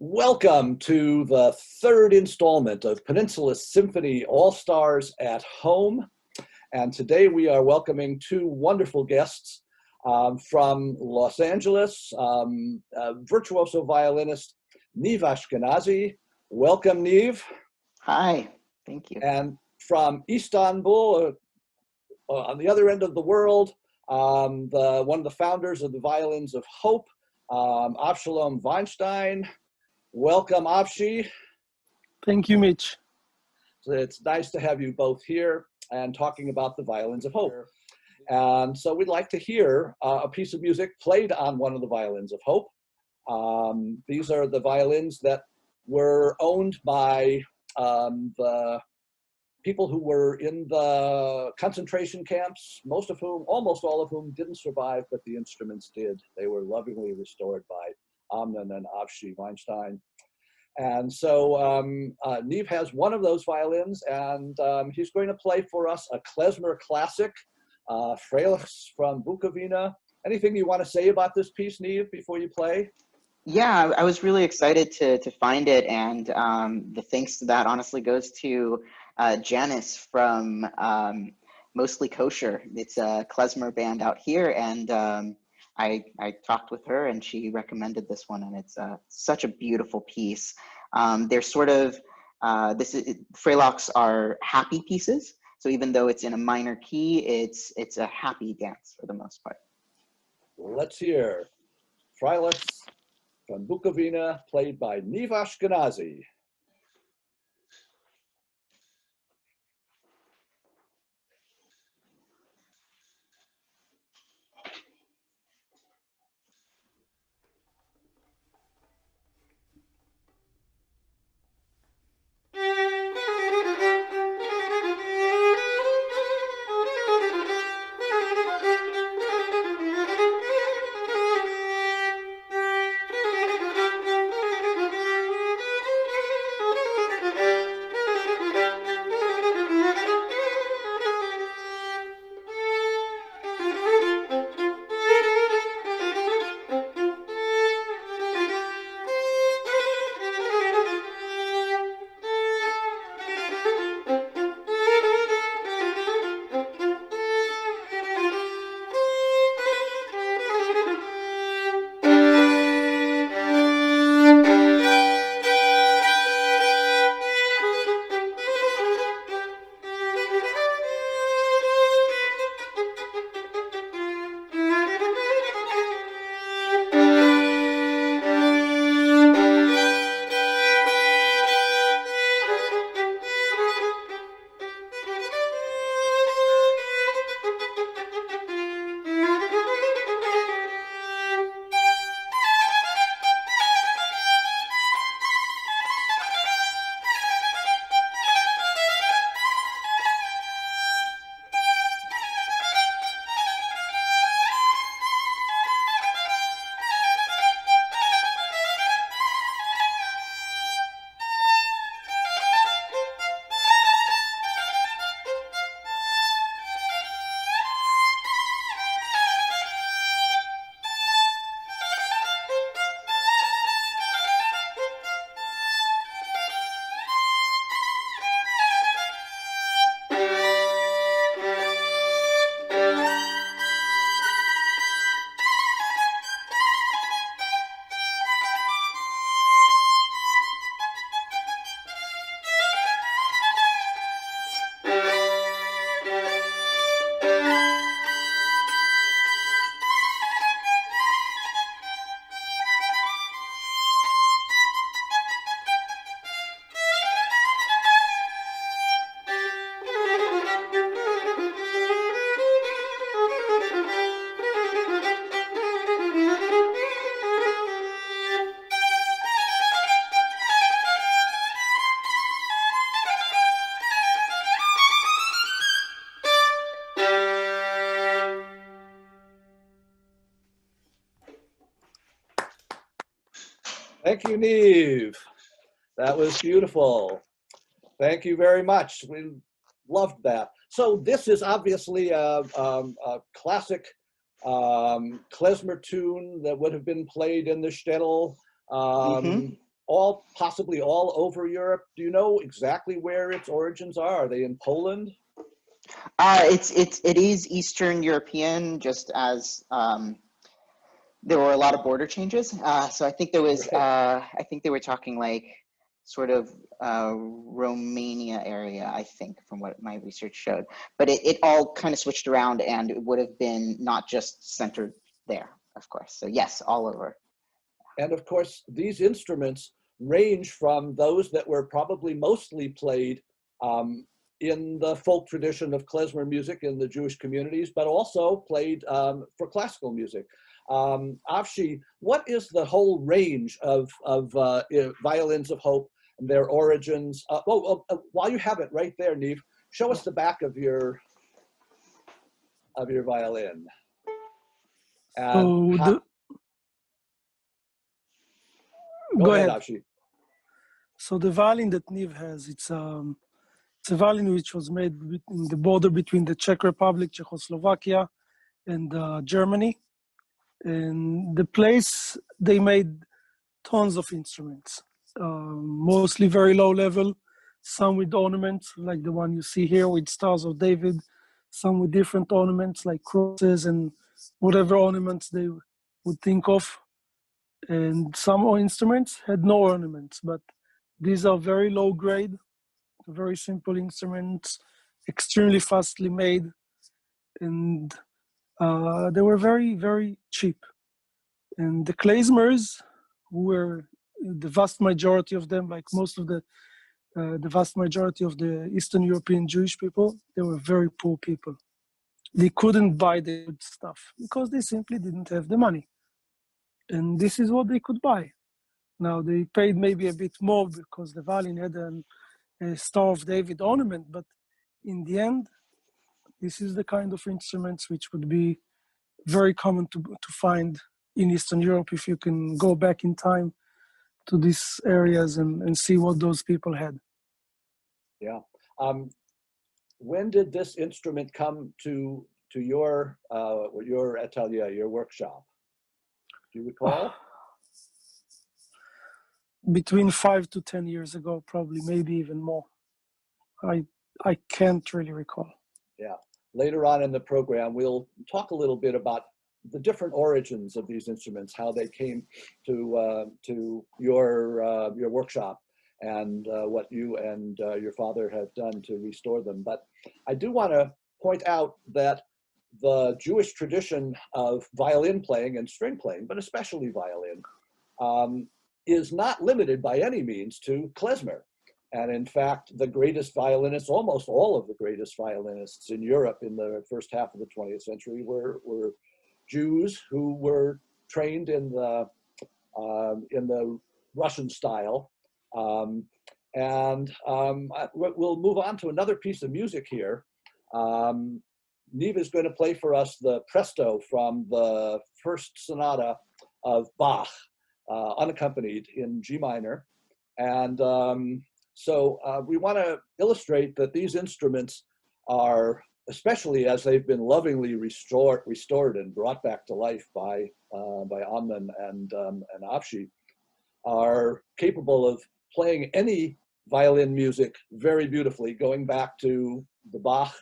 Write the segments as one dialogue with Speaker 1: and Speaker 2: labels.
Speaker 1: Welcome to the third installment of Peninsula Symphony All-Stars at Home. And today we are welcoming two wonderful guests from Los Angeles, virtuoso violinist Niv Ashkenazi. Welcome, Niv.
Speaker 2: Hi, thank you.
Speaker 1: And from Istanbul, on the other end of the world, one of the founders of the Violins of Hope, Avshalom Weinstein. Welcome, Avshi.
Speaker 3: Thank you, Mitch.
Speaker 1: So it's nice to have you both here and talking about the Violins of Hope. And so we'd like to hear a piece of music played on one of the Violins of Hope. These are the violins that were owned by the people who were in the concentration camps, almost all of whom didn't survive, but the instruments did. They were lovingly restored by Amnon and Avshi Weinstein. And so Niv has one of those violins, and he's going to play for us a klezmer classic, Freilich from Bukovina. Anything you want to say about this piece, Niv, before you play?
Speaker 2: Yeah, I was really excited to find it, and the thanks to that honestly goes to Janice from Mostly Kosher. It's a klezmer band out here, and I talked with her and she recommended this one, and it's such a beautiful piece. They're sort of, Freilochs are happy pieces. So even though it's in a minor key, it's a happy dance for the most part.
Speaker 1: Let's hear Freilich from Bukovina, played by Niv Ashkenazi. Thank you, Niv. That was beautiful. Thank you very much. We loved that. So this is obviously a classic klezmer tune that would have been played in the shtetl all possibly all over Europe. Do you know exactly where its origins are? Are they in Poland?
Speaker 2: It is Eastern European, just as there were a lot of border changes. So I think there was,
Speaker 1: Right.
Speaker 2: I think they were talking like sort of Romania area, I think, from what my research showed. But it all kind of switched around, and it would have been not just centered there, of course. So yes, all over.
Speaker 1: And of course, these instruments range from those that were probably mostly played in the folk tradition of klezmer music in the Jewish communities, but also played for classical music. Avshi, what is the whole range of violins of hope and their origins? While you have it right there, Neve, show us the back of your violin. And
Speaker 3: So
Speaker 1: go
Speaker 3: go
Speaker 1: ahead,
Speaker 3: ahead.
Speaker 1: Avshi.
Speaker 3: So the violin that Niv has, it's a violin which was made in the border between the Czech Republic, Czechoslovakia, and Germany. And the place they made tons of instruments, mostly very low level, some with ornaments like the one you see here with Stars of David, some with different ornaments like crosses and whatever ornaments they would think of. And some instruments had no ornaments, but these are very low grade, very simple instruments, extremely fastly made, and they were very, very cheap. And the klezmers, who were the vast majority of them, like most of the vast majority of the Eastern European Jewish people, they were very poor people. They couldn't buy the good stuff because they simply didn't have the money. And this is what they could buy. Now, they paid maybe a bit more because the violin had a Star of David ornament, but in the end, this is the kind of instruments which would be very common to find in Eastern Europe if you can go back in time to these areas and see what those people had.
Speaker 1: Yeah. When did this instrument come to your atelier, your workshop? Do you recall?
Speaker 3: Between 5 to 10 years ago, probably, maybe even more. I can't really recall.
Speaker 1: Yeah. Later on in the program, we'll talk a little bit about the different origins of these instruments, how they came to your workshop, and what you and your father have done to restore them. But I do want to point out that the Jewish tradition of violin playing and string playing, but especially violin, is not limited by any means to klezmer. And in fact, the greatest violinists, almost all of the greatest violinists in Europe in the first half of the 20th century were Jews who were trained in the Russian style. We'll move on to another piece of music here. Neve is going to play for us the presto from the first sonata of Bach, unaccompanied in G minor. And so we want to illustrate that these instruments are, especially as they've been lovingly restored and brought back to life by Amnon and Avshi, are capable of playing any violin music very beautifully, going back to the Bach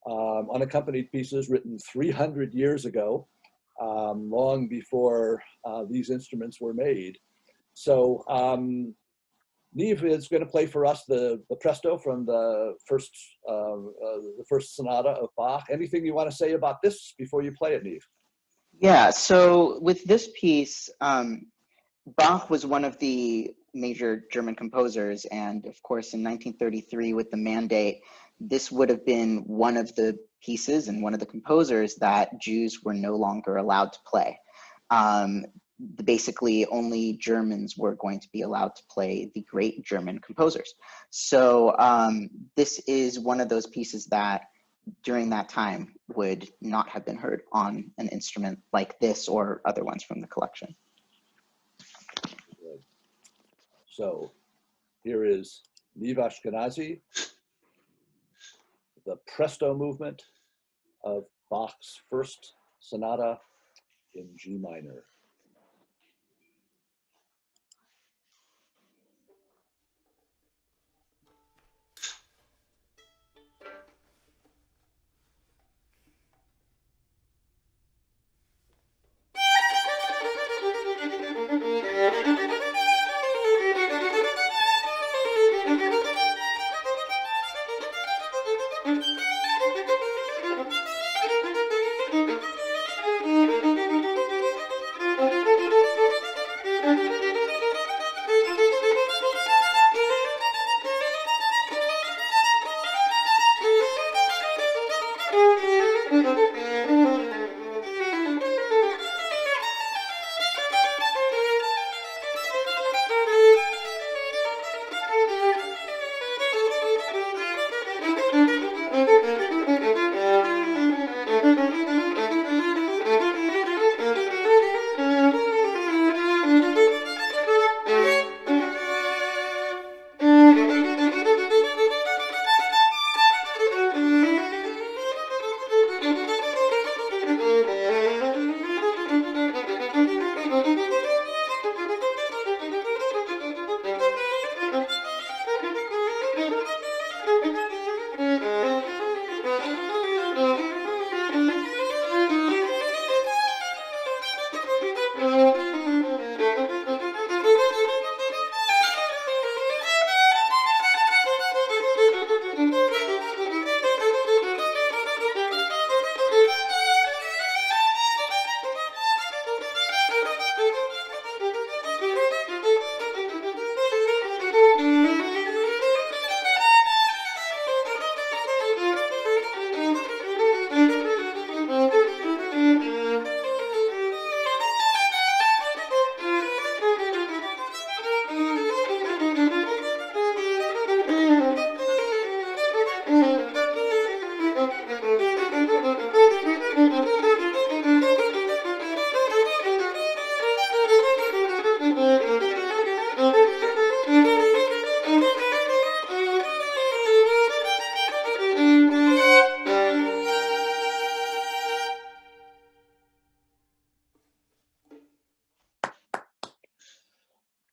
Speaker 1: unaccompanied pieces written 300 years ago, long before these instruments were made. So Neve is going to play for us the presto from the first sonata of Bach. Anything you want to say about this before you play it, Neve?
Speaker 2: Yeah, so with this piece, Bach was one of the major German composers, and of course in 1933 with the Mandate, this would have been one of the pieces and one of the composers that Jews were no longer allowed to play. Basically only Germans were going to be allowed to play the great German composers. So this is one of those pieces that during that time would not have been heard on an instrument like this or other ones from the collection.
Speaker 1: Good. So here is Neve Ashkenazi, the presto movement of Bach's first sonata in G minor.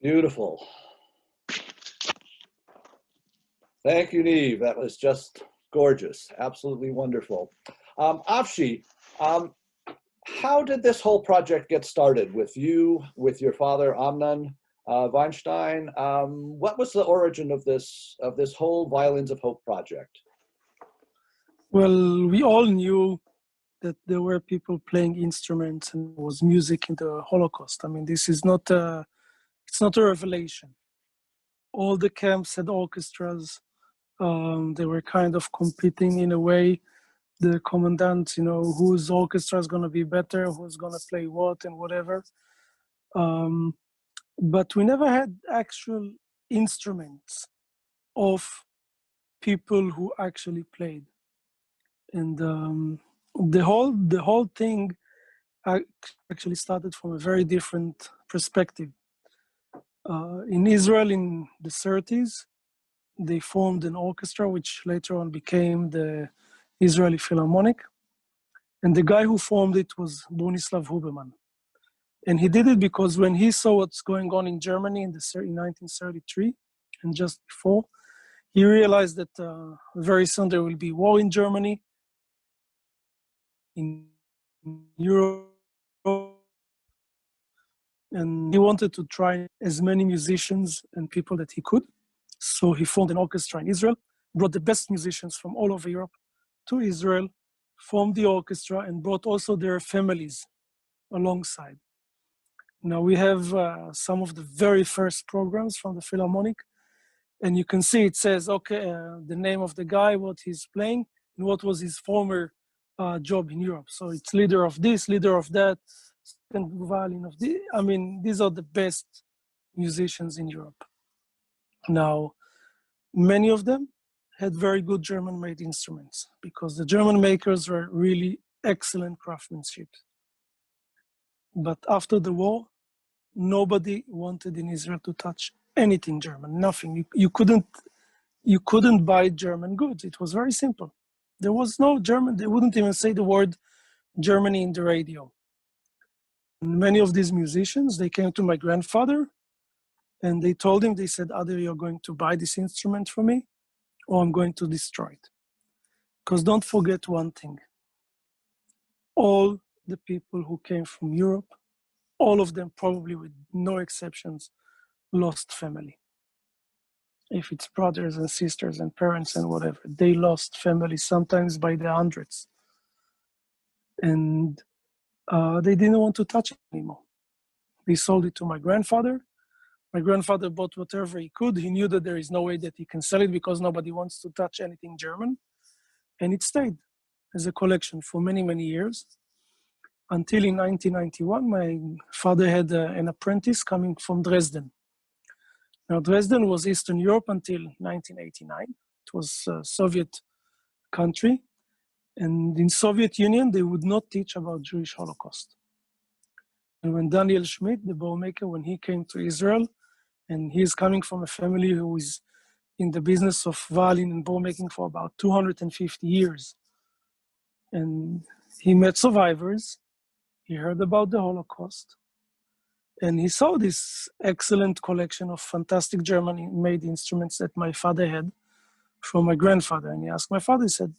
Speaker 1: Beautiful. Thank you, Neve. That was just gorgeous. Absolutely wonderful. Avshi, how did this whole project get started with you, with your father, Amnon Weinstein? What was the origin of this whole Violins of Hope project?
Speaker 3: Well, we all knew that there were people playing instruments and there was music in the Holocaust. I mean, this is not it's not a revelation. All the camps had orchestras. They were kind of competing in a way. The commandant, whose orchestra is going to be better, who's going to play what and whatever. But we never had actual instruments of people who actually played. And the whole thing actually started from a very different perspective. In Israel in the 30s, they formed an orchestra, which later on became the Israeli Philharmonic. And the guy who formed it was Bronislaw Huberman. And he did it because when he saw what's going on in Germany in 1933 and just before, he realized that very soon there will be war in Germany, in Europe, and he wanted to try as many musicians and people that he could. So he formed an orchestra in Israel, brought the best musicians from all over Europe to Israel, formed the orchestra, and brought also their families alongside. Now we have some of the very first programs from the Philharmonic, and you can see it says, okay, the name of the guy, what he's playing, and what was his former job in Europe. So it's leader of this, leader of that, second violin of this. I mean, these are the best musicians in Europe. Now, many of them had very good German-made instruments because the German makers were really excellent craftsmanship. But after the war, nobody wanted in Israel to touch anything German, nothing. You couldn't buy German goods. It was very simple. There was no German, they wouldn't even say the word Germany in the radio. And many of these musicians, they came to my grandfather and they told him, they said, either you're going to buy this instrument for me or I'm going to destroy it. Because don't forget one thing. All the people who came from Europe, all of them probably with no exceptions, lost family. If it's brothers and sisters and parents and whatever, they lost family sometimes by the hundreds. And they didn't want to touch it anymore. They sold it to my grandfather. My grandfather bought whatever he could. He knew that there is no way that he can sell it because nobody wants to touch anything German. And it stayed as a collection for many, many years. Until in 1991, my father had an apprentice coming from Dresden. Now, Dresden was Eastern Europe until 1989. It was a Soviet country. And in Soviet Union, they would not teach about Jewish Holocaust. And when Daniel Schmidt, the bow maker, when he came to Israel, and he's coming from a family who is in the business of violin and bow making for about 250 years. And he met survivors, he heard about the Holocaust, and he saw this excellent collection of fantastic German-made instruments that my father had from my grandfather. And he asked my father, he said,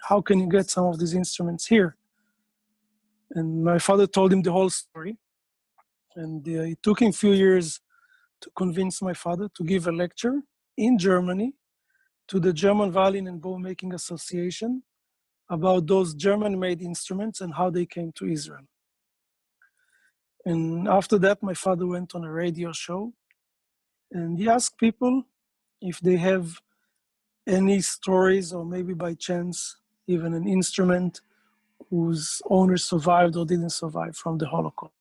Speaker 3: how can you get some of these instruments here? And my father told him the whole story. And it took him a few years to convince my father to give a lecture in Germany to the German Violin and Bow Making Association about those German-made instruments and how they came to Israel. And after that, my father went on a radio show and he asked people if they have any stories or maybe by chance even an instrument whose owner survived or didn't survive from the Holocaust.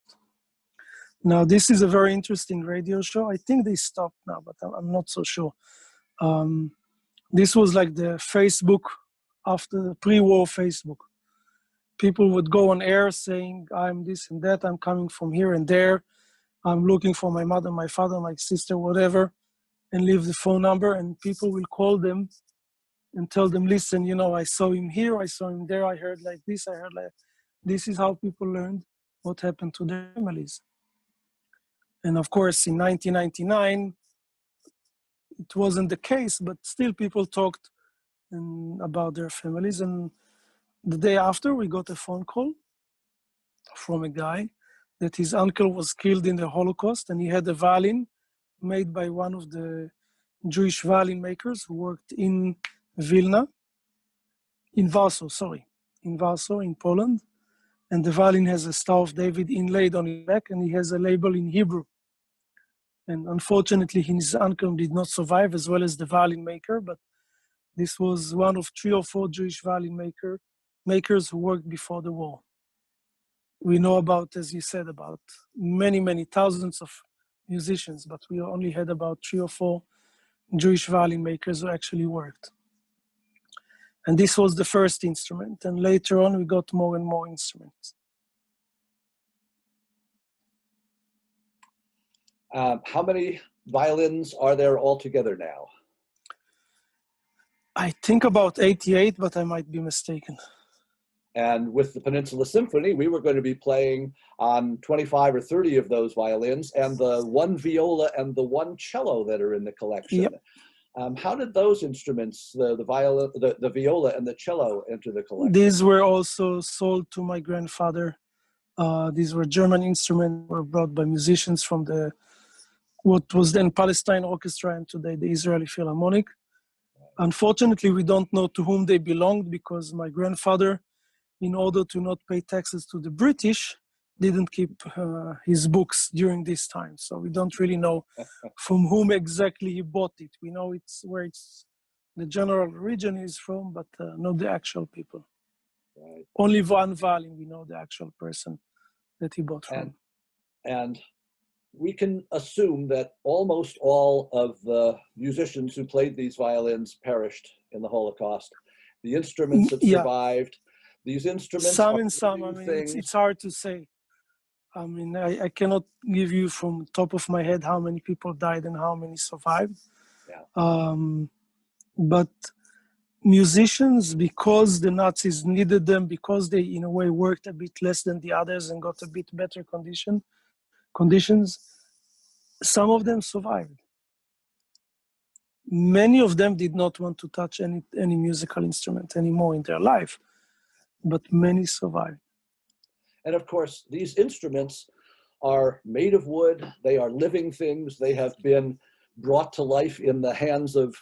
Speaker 3: Now, this is a very interesting radio show. I think they stopped now, but I'm not so sure. This was like the Facebook after the pre-war Facebook. People would go on air saying, I'm this and that, I'm coming from here and there, I'm looking for my mother, my father, my sister, whatever, and leave the phone number, and people will call them and tell them, listen, I saw him here, I saw him there, I heard like this, I heard like this. Is how people learned what happened to their families. And of course, in 1999, it wasn't the case, but still people talked about their families. And the day after, we got a phone call from a guy that his uncle was killed in the Holocaust, and he had a violin made by one of the Jewish violin makers who worked in Vilna, in Warsaw, in Poland. And the violin has a Star of David inlaid on its back, and he has a label in Hebrew. And unfortunately, his uncle did not survive, as well as the violin maker, but this was one of 3 or 4 Jewish violin makers who worked before the war. We know about, as you said, about many, many thousands of musicians, but we only had about 3 or 4 Jewish violin makers who actually worked. And this was the first instrument. And later on, we got more and more instruments.
Speaker 1: How many violins are there altogether now?
Speaker 3: I think about 88, but I might be mistaken.
Speaker 1: And with the Peninsula Symphony, we were going to be playing on 25 or 30 of those violins and the 1 viola and the 1 cello that are in the collection.
Speaker 3: Yep.
Speaker 1: How did those instruments, the viola and the cello, enter the collection?
Speaker 3: These were also sold to my grandfather. These were German instruments, were brought by musicians from what was then Palestine Orchestra and today the Israeli Philharmonic. Unfortunately, we don't know to whom they belonged because my grandfather, in order to not pay taxes to the British, didn't keep his books during this time. So we don't really know from whom exactly he bought it. We know it's where the general region is from, but not the actual people.
Speaker 1: Right.
Speaker 3: Only 1 violin, we know the actual person that he bought from.
Speaker 1: And we can assume that almost all of the musicians who played these violins perished in the Holocaust. The instruments have survived. These instruments
Speaker 3: some and some. I mean,
Speaker 1: things.
Speaker 3: it's hard to say. I mean, I cannot give you from top of my head how many people died and how many survived.
Speaker 1: Yeah.
Speaker 3: But musicians, because the Nazis needed them, because they in a way worked a bit less than the others and got a bit better conditions, some of them survived. Many of them did not want to touch any musical instrument anymore in their life, but many survived.
Speaker 1: And of course, these instruments are made of wood. They are living things. They have been brought to life in the hands of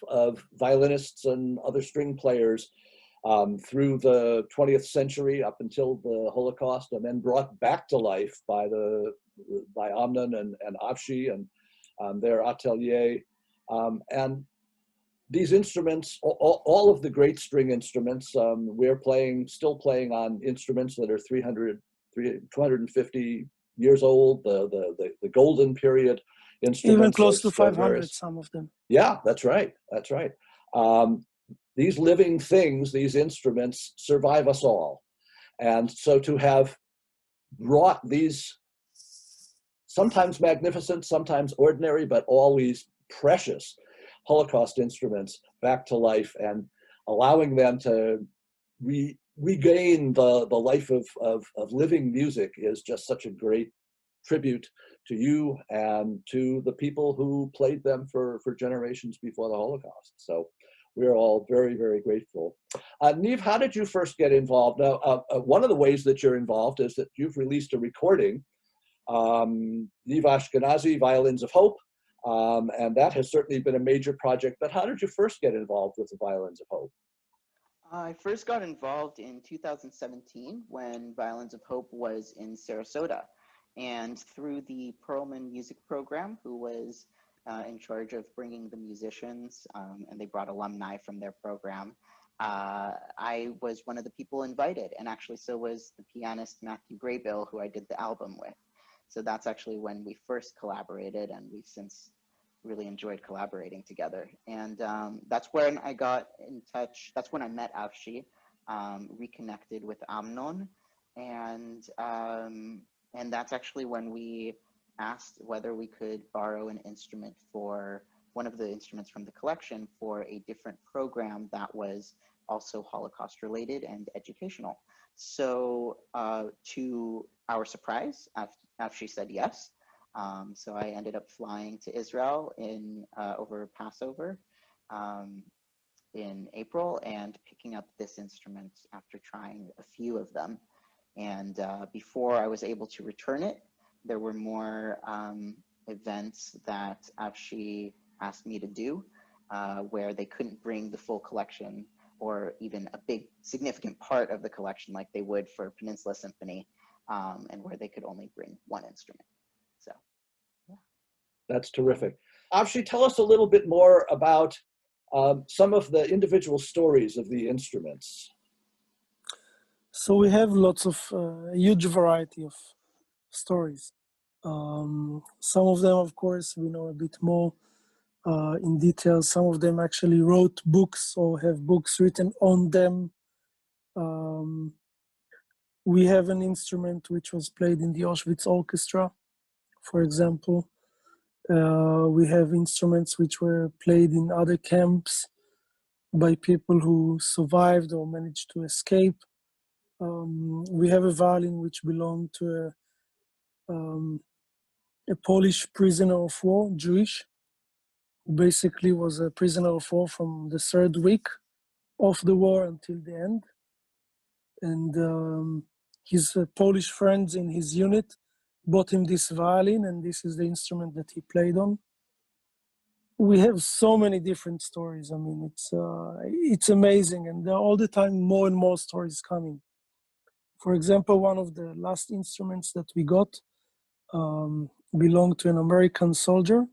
Speaker 1: violinists and other string players through the 20th century up until the Holocaust, and then brought back to life by Amnon and Avshi and their atelier. And these instruments, all of the great string instruments, we're still playing on instruments that are 250 years old, the golden period instruments.
Speaker 3: Even close to 500, some of them.
Speaker 1: Yeah, that's right. That's right. These living things, these instruments, survive us all. And so to have brought these sometimes magnificent, sometimes ordinary, but always precious Holocaust instruments back to life and allowing them to regain the life of living music is just such a great tribute to you and to the people who played them for generations before the Holocaust. So we're all very, very grateful. Niv, how did you first get involved? Now, one of the ways that you're involved is that you've released a recording, Niv Ashkenazi, Violins of Hope, and that has certainly been a major project. But how did you first get involved with the Violins of Hope?
Speaker 2: I first got involved in 2017 when Violins of Hope was in Sarasota. And through the Perlman Music Program, who was in charge of bringing the musicians, and they brought alumni from their program, I was one of the people invited. And actually, so was the pianist Matthew Graybill, who I did the album with. So that's actually when we first collaborated, and we've since really enjoyed collaborating together. And that's when I got in touch. That's when I met Avshi, reconnected with Amnon, and that's actually when we asked whether we could borrow an instrument for one of the instruments from the collection for a different program that was also Holocaust related and educational. So to our surprise, Avshi said yes. So I ended up flying to Israel in over Passover in April and picking up this instrument after trying a few of them. And before I was able to return it, there were more events that Avshi asked me to do where they couldn't bring the full collection or even a big significant part of the collection like they would for Peninsula Symphony, and where they could only bring one instrument. So, yeah.
Speaker 1: That's terrific. Avshi, tell us a little bit more about some of the individual stories of the instruments.
Speaker 3: So we have lots of huge variety of stories. Some of them, of course, we know a bit more in detail. Some of them actually wrote books or have books written on them. We have an instrument which was played in the Auschwitz Orchestra, for example. We have instruments which were played in other camps by people who survived or managed to escape. We have a violin which belonged to a Polish prisoner of war, Jewish, who basically was a prisoner of war from the third week of the war until the end. And his Polish friends in his unit bought him this violin, and this is the instrument that he played on. We have so many different stories. I mean, it's amazing, and there are all the time more and more stories coming. For example, one of the last instruments that we got belonged to an American soldier,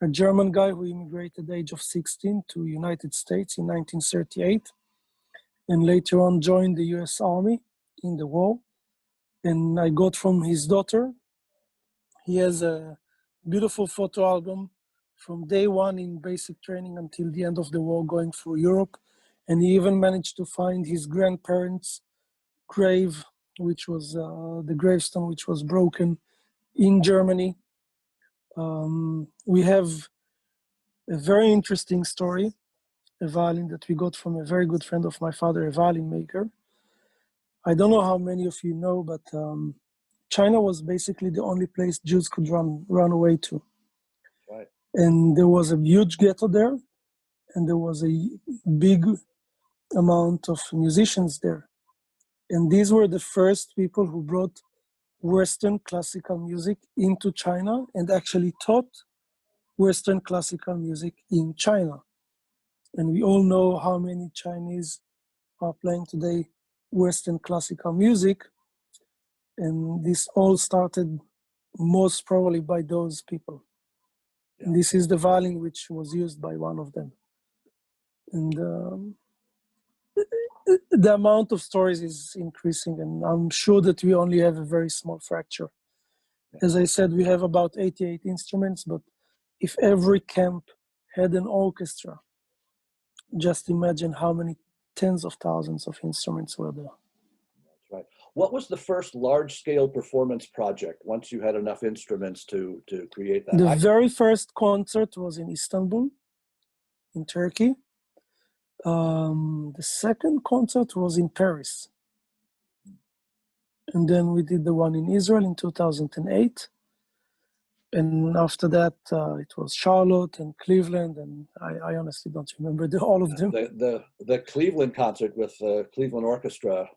Speaker 3: a German guy who immigrated at the age of 16 to United States in 1938, and later on joined the US Army in the war. And I got from his daughter, he has a beautiful photo album from day one in basic training until the end of the war, going through Europe. And he even managed to find his grandparents' grave, which was the gravestone, which was broken in Germany. We have a very interesting story, a violin that we got from a very good friend of my father, a violin maker. I don't know how many of you know, but China was basically the only place Jews could run away to.
Speaker 1: Right.
Speaker 3: And there was a huge ghetto there, and there was a big amount of musicians there. And these were the first people who brought Western classical music into China and actually taught Western classical music in China. And we all know how many Chinese are playing today Western classical music. And this all started most probably by those people. Yeah. And this is the violin which was used by one of them. And the amount of stories is increasing, and I'm sure that we only have a very small fracture. As I said, we have about 88 instruments, but if every camp had an orchestra, just imagine how many tens of thousands of instruments were there.
Speaker 1: That's right. What was the first large-scale performance project once you had enough instruments to create that?
Speaker 3: The very first concert was in Istanbul, in Turkey. The second concert was in Paris. And then we did the one in Israel in 2008. And after that, it was Charlotte and Cleveland, and I honestly don't remember all of them.
Speaker 1: The Cleveland concert with the Cleveland Orchestra,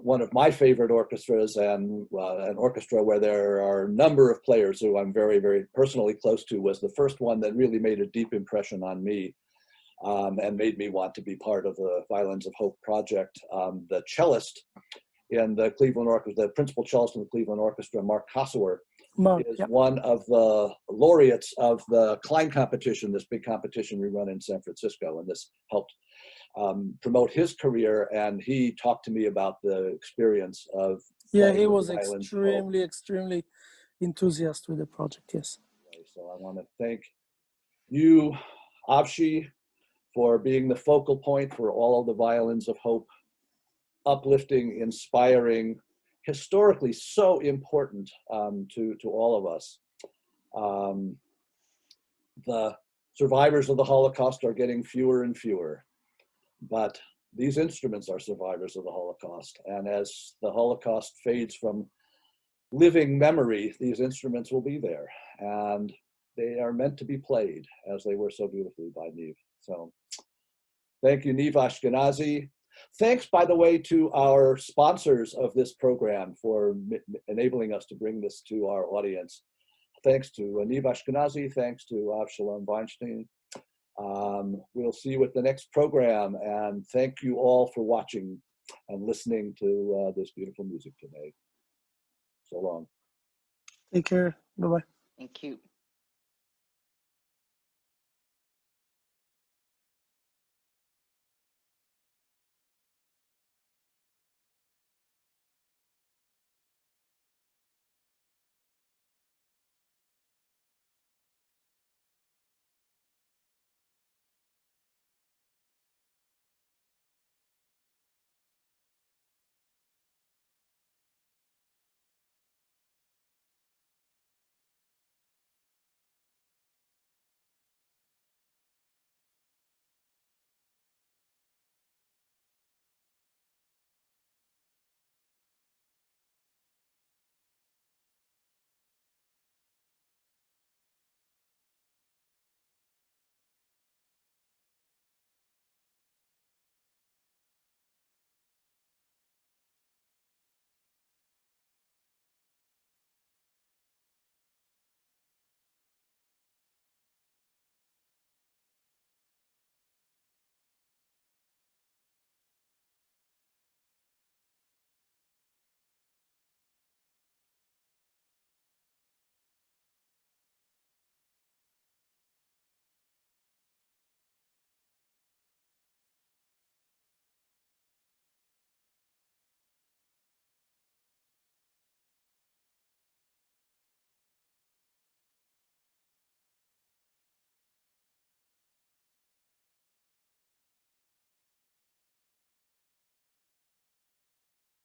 Speaker 1: one of my favorite orchestras, and an orchestra where there are a number of players who I'm very, very personally close to, was the first one that really made a deep impression on me and made me want to be part of the Violins of Hope project. The cellist in the Cleveland Orchestra, the principal cellist in the Cleveland Orchestra, Mark Kossower, is one of the laureates of the Klein competition, this big competition we run in San Francisco, and this helped promote his career, and he talked to me about the experience of
Speaker 3: he was extremely enthusiastic with the project. Yes.
Speaker 1: So I want to thank you, Avshi, for being the focal point for all of the Violins of Hope, uplifting, inspiring, historically so important to all of us. The survivors of the Holocaust are getting fewer and fewer, but these instruments are survivors of the Holocaust. And as the Holocaust fades from living memory, these instruments will be there. And they are meant to be played as they were so beautifully by Niv. So thank you, Niv Ashkenazi. Thanks, by the way, to our sponsors of this program for enabling us to bring this to our audience. Thanks to Niv Ashkenazi, thanks to Avshalom Weinstein. We'll see you at the next program, and thank you all for watching and listening to this beautiful music today. So long.
Speaker 3: Take care. Bye-bye.
Speaker 2: Thank you.